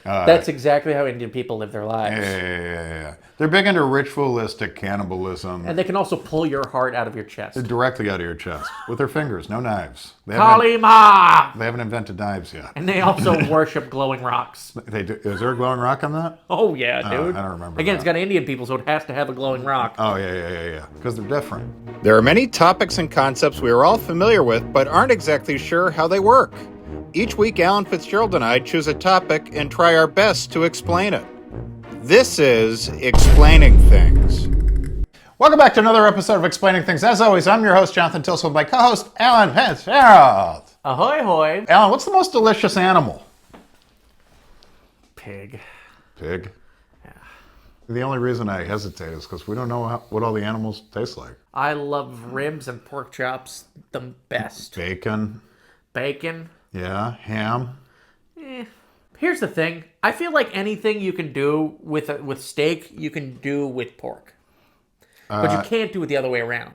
That's exactly how Indian people live their lives. Yeah. They're big into ritualistic cannibalism. And they can also pull your heart out of your chest. Directly out of your chest with their fingers, no knives. Kali Ma! They haven't invented knives yet. And they also worship glowing rocks. They do. Is there a glowing rock on that? Oh, yeah, dude. I don't remember Again, that. it's got Indian people, so it has to have a glowing rock. Oh, yeah. Because they're different. There are many topics and concepts we are all familiar with, but aren't exactly sure how they work. Each week, Alan Fitzgerald and I choose a topic and try our best to explain it. This is Explaining Things. Welcome back to another episode of Explaining Things. As always, I'm your host, Jonathan Tilson, with my co-host, Alan Fitzgerald. Ahoy, hoy. Alan, what's the most delicious animal? Pig. Pig. Yeah. The only reason I hesitate is because we don't know what all the animals taste like. I love ribs and pork chops the best. Bacon. Bacon. Yeah. Ham. Here's the thing. I feel like anything you can do with steak, you can do with pork. But you can't do it the other way around.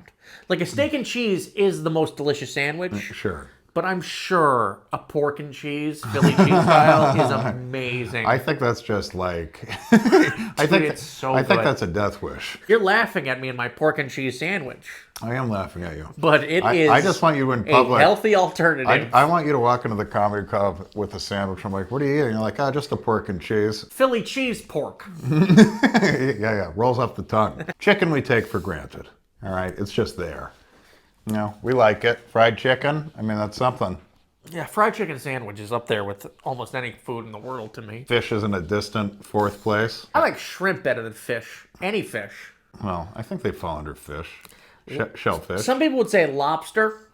Like a steak and cheese is the most delicious sandwich. Sure. But I'm sure a pork and cheese, Philly cheese style, is amazing. I think that's just like... I think good. that's a death wish. You're laughing at me in my pork and cheese sandwich. I am laughing at you. But I just want you in public. A healthy alternative. I want you to walk into the comedy club with a sandwich. I'm like, what are you eating? You're like, just a pork and cheese. Philly cheese pork. Yeah. Rolls off the tongue. Chicken we take for granted. All right? It's just there. You know, we like it. Fried chicken, I mean, that's something. Yeah, fried chicken sandwich is up there with almost any food in the world to me. Fish is in a distant fourth place. I like shrimp better than fish. Any fish. Well, I think they fall under fish. Shellfish. Some people would say lobster.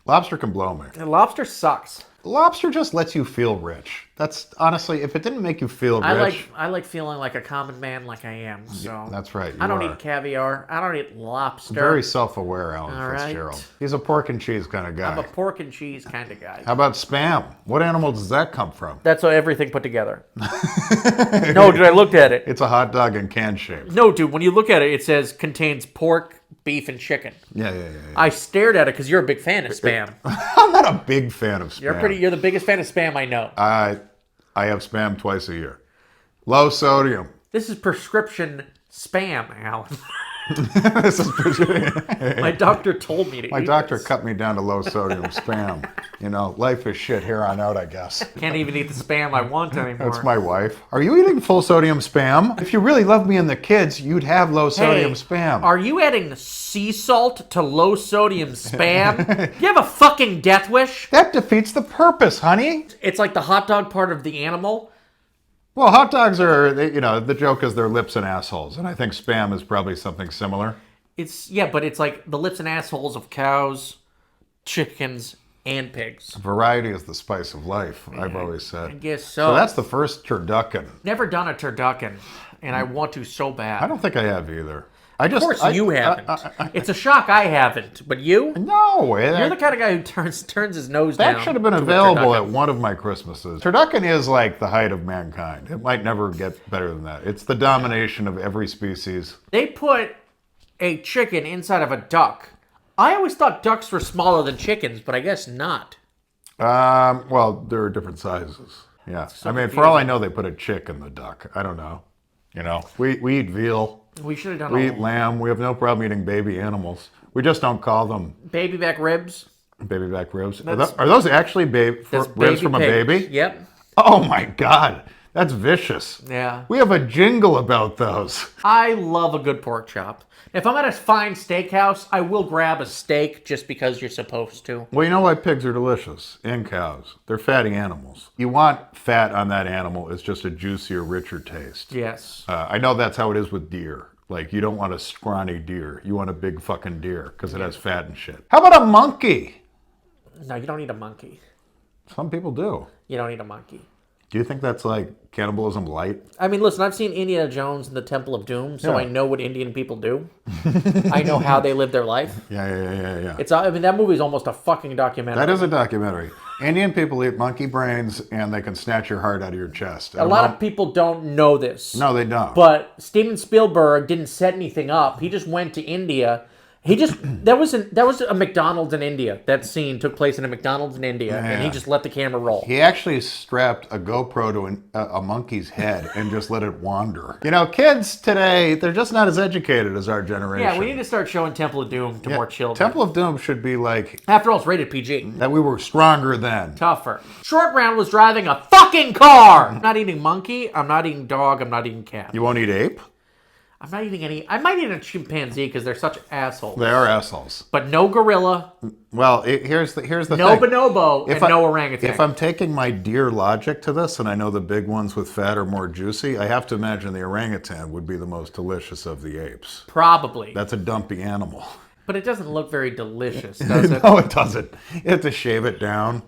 Lobster can blow me. And lobster sucks. Lobster just lets you feel rich. That's honestly, if it didn't make you feel rich. I like feeling like a common man like I am. So that's right. I don't eat caviar. I don't eat lobster. Very self-aware, Alan All Fitzgerald. right. He's a pork and cheese kind of guy. I'm a pork and cheese kind of guy. How about Spam? What animal does that come from? That's everything put together. No, dude, I looked at it. It's a hot dog in can shape. No, dude, when you look at it, it says contains pork, beef, and chicken. Yeah. I stared at it because you're a big fan of Spam. I'm not a big fan of Spam. You're the biggest fan of Spam I know. I have Spam twice a year. Low sodium. This is prescription Spam, Alan. This is My doctor told me to My eat doctor this. cut me down to low sodium Spam. You know, life is shit here on out, I guess. Can't even eat the Spam I want anymore. That's my wife. Are you eating full sodium Spam? If you really love me and the kids, you'd have low sodium Spam. Are you adding sea salt to low sodium Spam? You have a fucking death wish? That defeats the purpose, honey. It's like the hot dog part of the animal. Well, hot dogs are, the joke is they're lips and assholes, and I think Spam is probably something similar. But it's like the lips and assholes of cows, chickens, and pigs. Variety is the spice of life, I've always said. I guess so. So that's the first turducken. Never done a turducken, and I want to so bad. I don't think I have either. Of course you haven't. It's a shock I haven't, but you? No. You're the kind of guy who turns his nose down. That should have been available at one of my Christmases. Turducken is like the height of mankind. It might never get better than that. It's the domination of every species. They put a chicken inside of a duck. I always thought ducks were smaller than chickens, but I guess not. Well, there are different sizes. Yeah. So I mean, for all I know, they put a chick in the duck. I don't know. We eat veal. We should have done We eat lamb. We have no problem eating baby animals. We just don't call them baby back ribs. baby back ribs. Are those actually ribs from a pig. baby? Yep. Oh my God. That's vicious. Yeah. We have a jingle about those. I love a good pork chop. If I'm at a fine steakhouse, I will grab a steak just because you're supposed to. Well, you know why pigs are delicious? And cows. They're fatty animals. You want fat on that animal. It's just a juicier, richer taste. Yes. I know that's how it is with deer. Like, you don't want a scrawny deer. You want a big fucking deer because it has fat and shit. How about a monkey? No, you don't eat a monkey. Some people do. You don't eat a monkey. Do you think that's like cannibalism light? I mean, listen, I've seen Indiana Jones and the Temple of Doom, so Yeah. I know what Indian people do. I know how they live their life. Yeah. That movie is almost a fucking documentary. That is a documentary. Indian people eat monkey brains and they can snatch your heart out of your chest. A lot of people don't know this. No, they don't. But Steven Spielberg didn't set anything up. He just went to India That was a McDonald's in India. That scene took place in a McDonald's in India, and he Yeah. just let the camera roll. He actually strapped a GoPro to a monkey's head and just let it wander. You know, kids today, they're just not as educated as our generation. Yeah, we need to start showing Temple of Doom to more children. Temple of Doom should be like, After all, it's rated PG. that we were stronger then. Tougher. Short Round was driving a fucking car! I'm not eating monkey, I'm not eating dog, I'm not eating cat. You won't eat ape? I'm not eating any... I might eat a chimpanzee because they're such assholes. They are assholes. But no gorilla, Well, here's the no thing. bonobo, and no orangutan. If I'm taking my deer logic to this, and I know the big ones with fat are more juicy, I have to imagine the orangutan would be the most delicious of the apes. Probably. That's a dumpy animal. But it doesn't look very delicious, does it? No, it doesn't. You have to shave it down.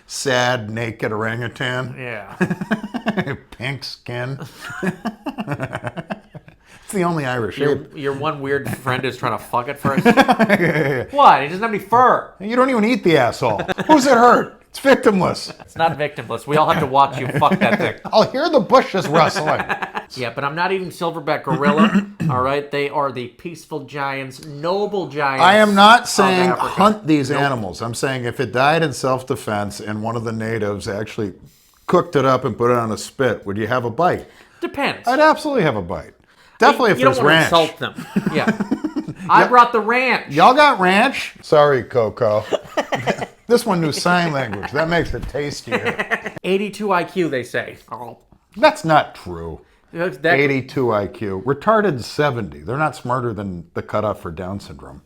Sad, naked orangutan. Yeah. Pink skin. It's the only Irish ape. Your one weird friend is trying to fuck it first. What? He doesn't have any fur. You don't even eat the asshole. Who's it hurt? It's victimless. It's not victimless. We all have to watch you fuck that thing. I'll hear the bushes rustling. Yeah, but I'm not eating silverback gorilla. All right, they are the peaceful giants, noble giants. I am not of saying Africa. hunt these animals. I'm saying if it died in self-defense and one of the natives actually cooked it up and put it on a spit, would you have a bite? Depends. I'd absolutely have a bite. Definitely if you there's don't want ranch. to insult them. Yeah. I brought the ranch. Y'all got ranch? Sorry, Coco. This one knew sign language. That makes it tastier. 82 IQ, they say. Oh. That's not true. That, 82 IQ. Retarded 70. They're not smarter than the cutoff for Down syndrome.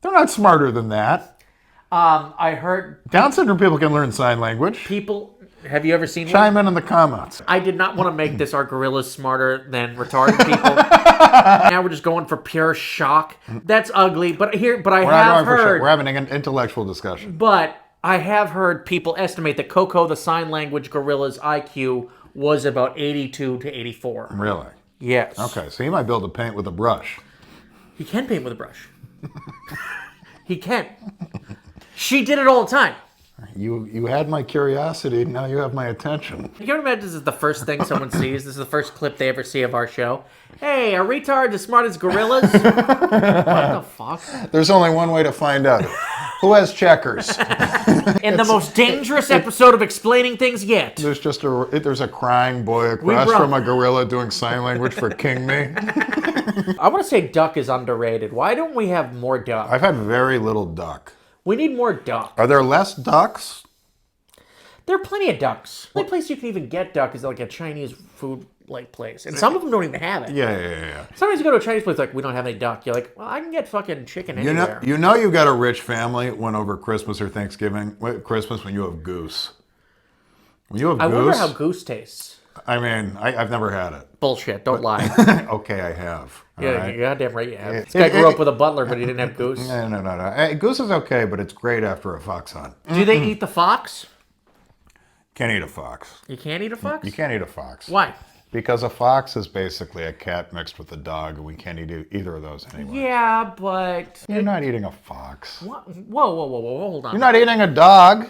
They're not smarter than that. I heard Down syndrome people can learn sign language. people... Have you ever seen one? Chime in the comments. I did not want to make this our gorillas smarter than retarded people. Now we're just going for pure shock. That's ugly, but I We're not have going for shit. heard... We're having an intellectual discussion. But I have heard people estimate that Coco, the sign language gorilla's IQ, was about 82 to 84. Really? Yes. Okay, so he might be able to paint with a brush. He can paint with a brush. He can. She did it all the time. You had my curiosity, now you have my attention. You can imagine this is the first thing someone sees. This is the first clip they ever see of our show. Hey, are retards as smart as gorillas? What the fuck? There's only one way to find out. Who has checkers? In the most dangerous episode of Explaining Things yet. There's a crying boy across brought- from a gorilla doing sign language for King Me. I want to say duck is underrated. Why don't we have more duck? I've had very little duck. We need more duck. Are there less ducks? There are plenty of ducks. The only place you can even get duck is like a Chinese food like place. And some of them don't even have it. Yeah. Sometimes you go to a Chinese place like, we don't have any duck. You're like, well, I can get fucking chicken anywhere. You know you've got a rich family when over Christmas or Thanksgiving, Christmas when you have goose. When you have I goose, wonder how goose tastes. I mean, I've never had it. Bullshit, don't lie. Okay, I have. All Yeah, right? you're goddamn right you have. This guy grew up with a butler, but he didn't have goose. No. Hey, goose is okay, but it's great after a fox hunt. Do they eat the fox? Can't eat a fox. You can't eat a fox? You can't eat a fox. Why? Because a fox is basically a cat mixed with a dog, and we can't eat either of those anyway. Yeah, but... You're not eating a fox. What? Whoa, hold on. You're not eating a dog.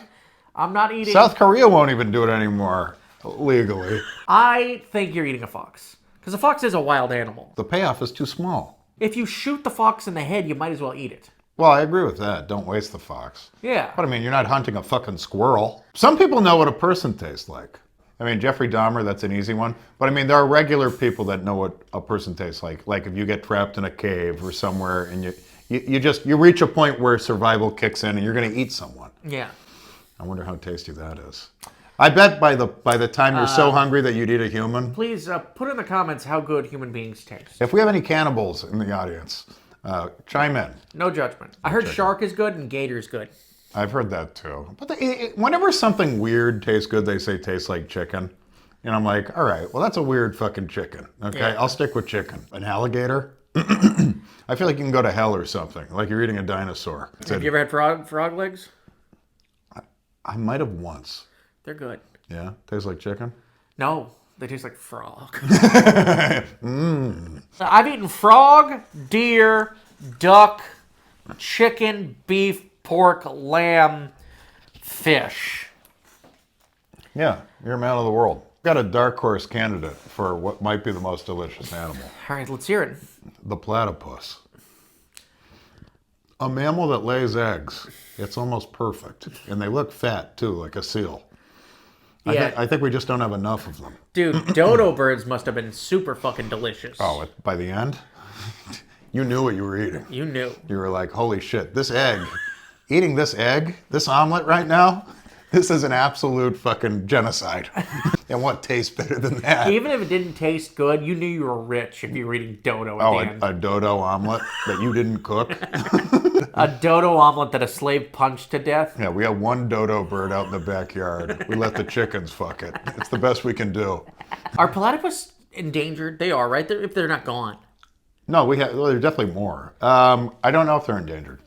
I'm not eating... South Korea won't even do it anymore legally. I think you're eating a fox. Because a fox is a wild animal. The payoff is too small. If you shoot the fox in the head, you might as well eat it. Well, I agree with that. Don't waste the fox. Yeah. But I mean, you're not hunting a fucking squirrel. Some people know what a person tastes like. I mean, Jeffrey Dahmer, that's an easy one. But I mean, there are regular people that know what a person tastes like. Like if you get trapped in a cave or somewhere and you reach a point where survival kicks in and you're going to eat someone. Yeah. I wonder how tasty that is. I bet by the time you're so hungry that you'd eat a human. Please put in the comments how good human beings taste. If we have any cannibals in the audience, chime in. No judgment. I heard shark is good and gator is good. I've heard that too. But whenever something weird tastes good, they say tastes like chicken. And I'm like, all right, well, that's a weird fucking chicken. Okay, Yeah. I'll stick with chicken. An alligator? I feel like you can go to hell or something, like you're eating a dinosaur. Have you ever had frog legs? I might have once. They're good. Yeah? Tastes like chicken? No, they taste like frog. I've eaten frog, deer, duck, chicken, beef, pork, lamb, fish. Yeah, you're a man of the world. Got a dark horse candidate for what might be the most delicious animal. All right, let's hear it. The platypus. A mammal that lays eggs. It's almost perfect. And they look fat, too, like a seal. Yeah. I think we just don't have enough of them. Dude, dodo birds must have been super fucking delicious. Oh, by the end, you knew what you were eating. You knew. You were like, holy shit, this egg, eating this egg, this omelet right now, this is an absolute fucking genocide. And what tastes better than that? Even if it didn't taste good, you knew you were rich if you were eating dodo at the end. A dodo omelet that you didn't cook? A dodo omelet that a slave punched to death. Yeah, we have one dodo bird out in the backyard. We let the chickens fuck it. It's the best we can do. Are platypus endangered? They are, right? If they're not gone. No, well, there's definitely more. I don't know if they're endangered.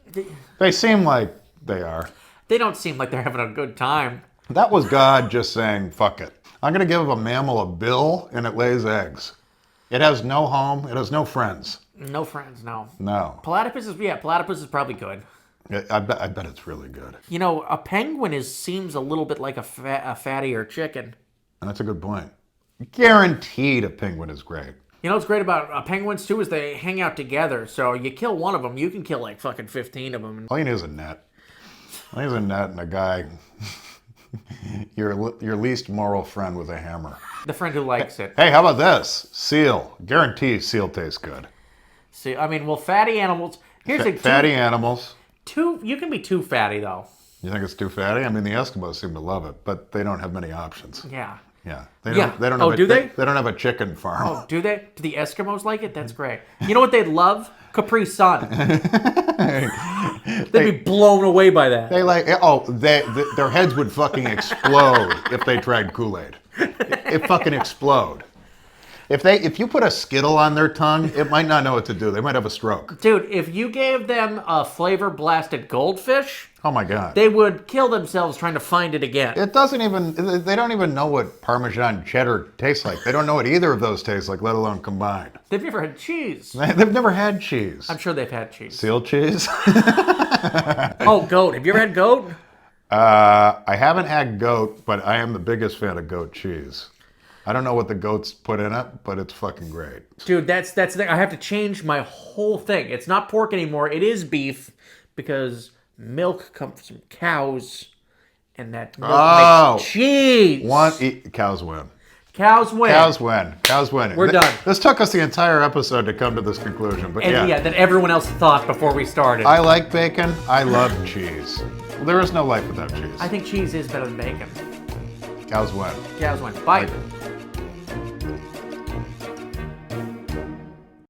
They seem like they are. They don't seem like they're having a good time. That was God just saying, fuck it. I'm going to give a mammal a bill, and it lays eggs. It has no home. It has no friends. No friends, no. No. Platypus is probably good. I bet it's really good. You know, a penguin seems a little bit like a fattier chicken. And that's a good point. Guaranteed a penguin is great. You know what's great about penguins, too, is they hang out together. So you kill one of them, you can kill like fucking 15 of them. All you need is a net. All you need is a net and a guy, your least moral friend with a hammer. The friend who likes it. Hey, how about this? Seal. Guarantee seal tastes good. See, I mean, well, fatty animals. Here's a fatty animals. You can be too fatty, though. You think it's too fatty? I mean, the Eskimos seem to love it, but they don't have many options. Yeah. Yeah. Yeah. They don't Oh, have do they? They don't have a chicken farm. Oh, do they? Do the Eskimos like it? That's great. You know what they'd love? Capri Sun. They'd be blown away by that. They their heads would fucking explode if they tried Kool-Aid. It fucking explode. If you put a Skittle on their tongue, it might not know what to do. They might have a stroke. Dude, if you gave them a flavor blasted goldfish, Oh my God. they would kill themselves trying to find it again. They don't even know what Parmesan cheddar tastes like. They don't know what either of those taste like, let alone combined. They've never had cheese. They've never had cheese. I'm sure they've had cheese. Seal cheese? Oh, goat. Have you ever had goat? I haven't had goat, but I am the biggest fan of goat cheese. I don't know what the goats put in it, but it's fucking great. Dude, that's the thing. I have to change my whole thing. It's not pork anymore. It is beef because milk comes from cows, and that milk makes cheese. Cows win. Cows win. Cows win. Cows win. We're done. This took us the entire episode to come to this conclusion, but And yeah, that everyone else thought before we started. I like bacon. I love cheese. Well, there is no life without cheese. I think cheese is better than bacon. Cows win. Cows win. Bye.